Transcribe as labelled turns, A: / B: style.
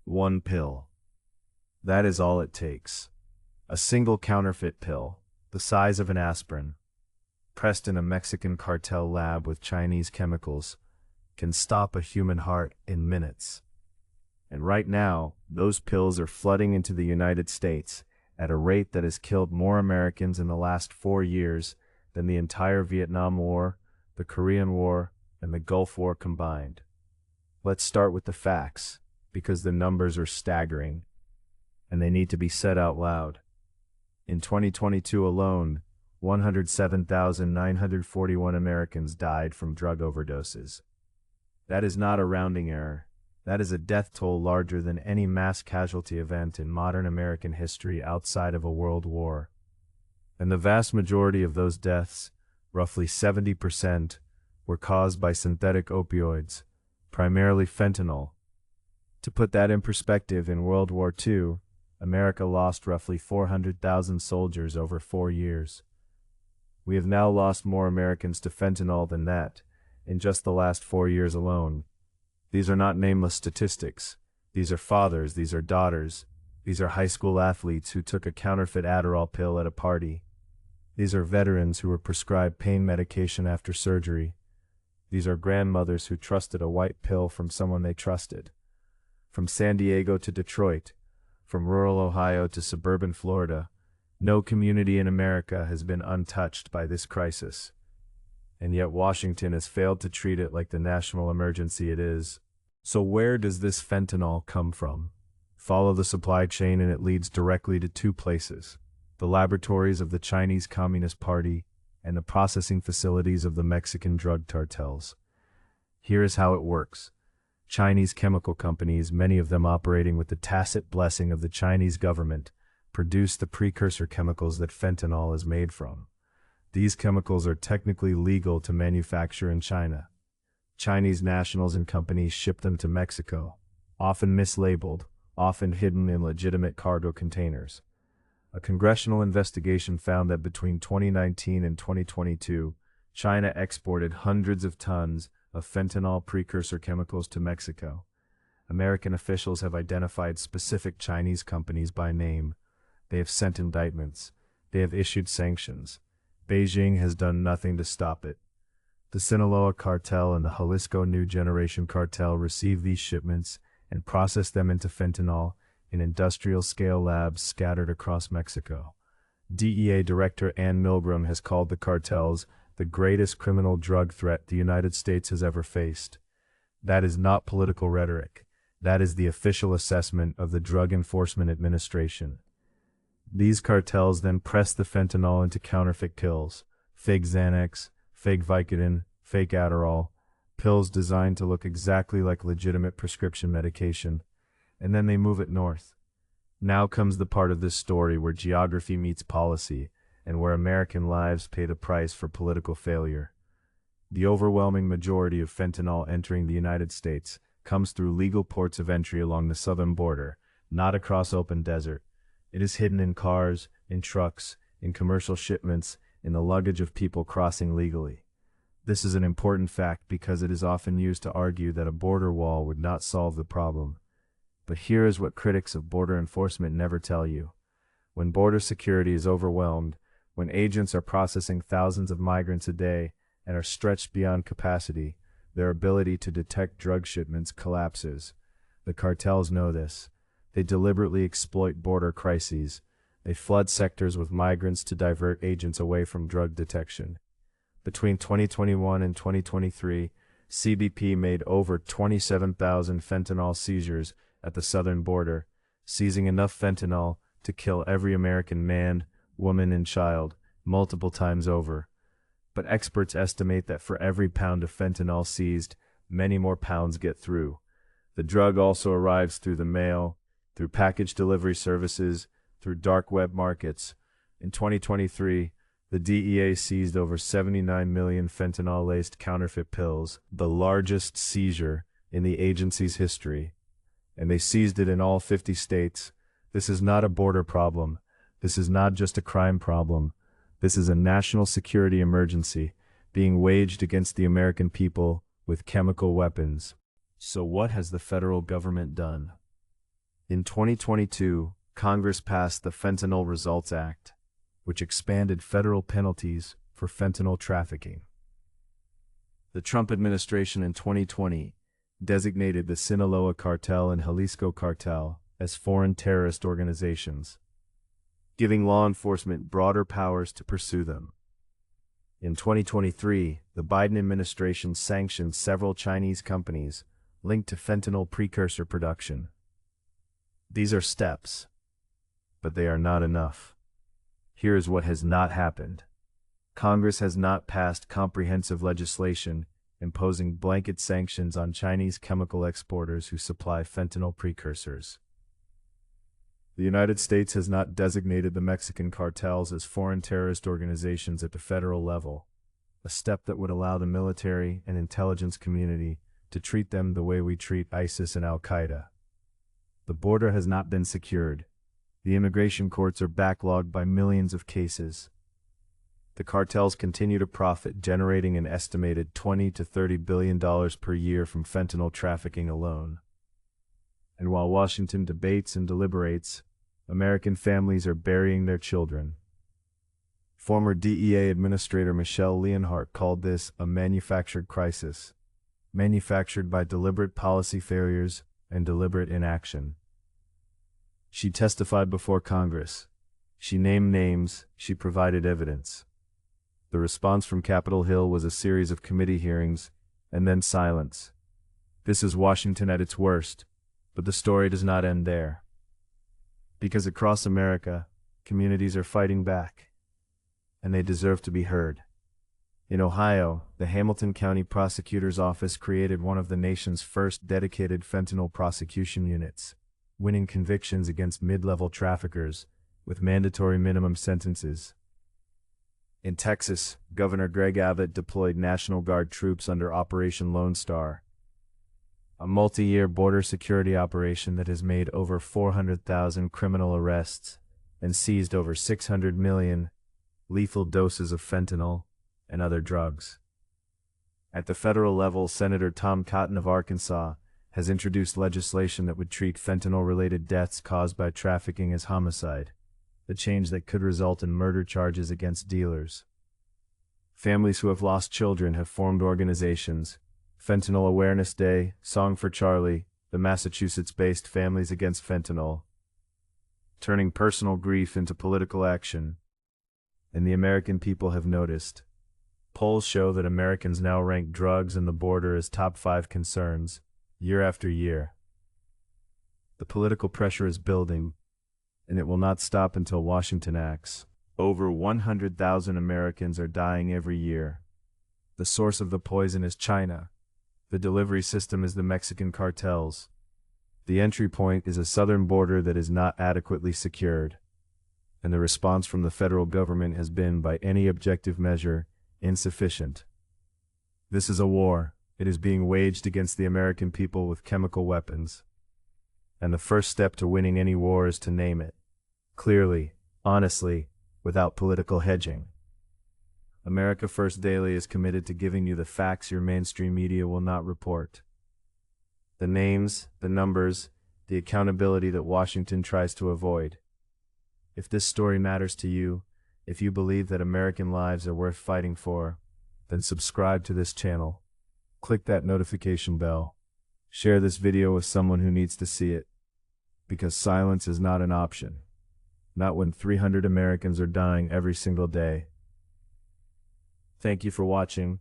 A: One pill. That is all it takes. A single counterfeit pill, the size of an aspirin, pressed in a Mexican cartel lab with Chinese chemicals, can stop a human heart in minutes. And right now, those pills are flooding into the United States at a rate that has killed more Americans in the last 4 years than the entire Vietnam War, the Korean War, and the Gulf War combined. Let's start with the facts, because the numbers are staggering, and they need to be said out loud. In 2022 alone, 107,941 Americans died from drug overdoses. That is not a rounding error. That is a death toll larger than any mass casualty event in modern American history outside of a world war. And the vast majority of those deaths, roughly 70%, were caused by synthetic opioids, primarily fentanyl. To put that in perspective, in World War II, America lost roughly 400,000 soldiers over 4 years. We have now lost more Americans to fentanyl than that, in just the last 4 years alone. These are not nameless statistics. These are fathers, these are daughters, these are high school athletes who took a counterfeit Adderall pill at a party. These are veterans who were prescribed pain medication after surgery. These are grandmothers who trusted a white pill from someone they trusted. From San Diego to Detroit, from rural Ohio to suburban Florida, no community in America has been untouched by this crisis. And yet Washington has failed to treat it like the national emergency it is. So where does this fentanyl come from? Follow the supply chain and it leads directly to 2 places: the laboratories of the Chinese Communist Party and the processing facilities of the Mexican drug cartels. Here is how it works. Chinese chemical companies, many of them operating with the tacit blessing of the Chinese government, produce the precursor chemicals that fentanyl is made from. These chemicals are technically legal to manufacture in China. Chinese nationals and companies ship them to Mexico, often mislabeled, often hidden in legitimate cargo containers. A congressional investigation found that between 2019 and 2022, China exported hundreds of tons of fentanyl precursor chemicals to Mexico. American officials have identified specific Chinese companies by name. They have sent indictments. They have issued sanctions. Beijing has done nothing to stop it. The Sinaloa cartel and the Jalisco New Generation cartel receive these shipments and process them into fentanyl in industrial-scale labs scattered across Mexico. DEA Director Ann Milgram has called the cartels the greatest criminal drug threat the United States has ever faced. That is not political rhetoric. That is the official assessment of the Drug Enforcement Administration. These cartels then press the fentanyl into counterfeit pills, fake Xanax, fake Vicodin, fake Adderall, pills designed to look exactly like legitimate prescription medication, and then they move it north. Now comes the part of this story where geography meets policy, and where American lives pay the price for political failure. The overwhelming majority of fentanyl entering the United States comes through legal ports of entry along the southern border, not across open desert. It is hidden in cars, in trucks, in commercial shipments, in the luggage of people crossing legally. This is an important fact because it is often used to argue that a border wall would not solve the problem. But here is what critics of border enforcement never tell you. When border security is overwhelmed, when agents are processing thousands of migrants a day and are stretched beyond capacity, their ability to detect drug shipments collapses. The cartels know this. They deliberately exploit border crises. They flood sectors with migrants to divert agents away from drug detection. Between 2021 and 2023, CBP made over 27,000 fentanyl seizures at the southern border, seizing enough fentanyl to kill every American man, woman, and child multiple times over. But experts estimate that for every pound of fentanyl seized, many more pounds get through. The drug also arrives through the mail, through package delivery services, through dark web markets. In 2023, the DEA seized over 79 million fentanyl-laced counterfeit pills, the largest seizure in the agency's history. And they seized it in all 50 states. This is not a border problem. This is not just a crime problem. This is a national security emergency being waged against the American people with chemical weapons. So what has the federal government done? In 2022, Congress passed the Fentanyl Results Act, which expanded federal penalties for fentanyl trafficking. The Trump administration in 2020 designated the Sinaloa Cartel and Jalisco Cartel as foreign terrorist organizations, giving law enforcement broader powers to pursue them. In 2023, the Biden administration sanctioned several Chinese companies linked to fentanyl precursor production. These are steps, but they are not enough. Here is what has not happened. Congress has not passed comprehensive legislation imposing blanket sanctions on Chinese chemical exporters who supply fentanyl precursors. The United States has not designated the Mexican cartels as foreign terrorist organizations at the federal level, a step that would allow the military and intelligence community to treat them the way we treat ISIS and Al-Qaeda. The border has not been secured. The immigration courts are backlogged by millions of cases. The cartels continue to profit, generating an estimated $20 to $30 billion per year from fentanyl trafficking alone. And while Washington debates and deliberates, American families are burying their children. Former DEA Administrator Michelle Leonhardt called this a manufactured crisis, manufactured by deliberate policy failures and deliberate inaction. She testified before Congress. She named names, she provided evidence. The response from Capitol Hill was a series of committee hearings, and then silence. This is Washington at its worst. But the story does not end there. Because across America, communities are fighting back, and they deserve to be heard. In Ohio, the Hamilton County Prosecutor's Office created one of the nation's first dedicated fentanyl prosecution units, winning convictions against mid-level traffickers with mandatory minimum sentences. In Texas, Governor Greg Abbott deployed National Guard troops under Operation Lone Star, a multi-year border security operation that has made over 400,000 criminal arrests and seized over 600 million lethal doses of fentanyl and other drugs. At the federal level, Senator Tom Cotton of Arkansas has introduced legislation that would treat fentanyl-related deaths caused by trafficking as homicide, a change that could result in murder charges against dealers. Families who have lost children have formed organizations, Fentanyl Awareness Day, Song for Charlie, the Massachusetts-based Families Against Fentanyl, turning personal grief into political action. And the American people have noticed. Polls show that Americans now rank drugs and the border as top 5 concerns, year after year. The political pressure is building, and it will not stop until Washington acts. Over 100,000 Americans are dying every year. The source of the poison is China. The delivery system is the Mexican cartels. The entry point is a southern border that is not adequately secured. And the response from the federal government has been, by any objective measure, insufficient. This is a war. It is being waged against the American people with chemical weapons. And the first step to winning any war is to name it. Clearly, honestly, without political hedging. America First Daily is committed to giving you the facts your mainstream media will not report. The names, the numbers, the accountability that Washington tries to avoid. If this story matters to you, if you believe that American lives are worth fighting for, then subscribe to this channel. Click that notification bell. Share this video with someone who needs to see it. Because silence is not an option. Not when 300 Americans are dying every single day. Thank you for watching.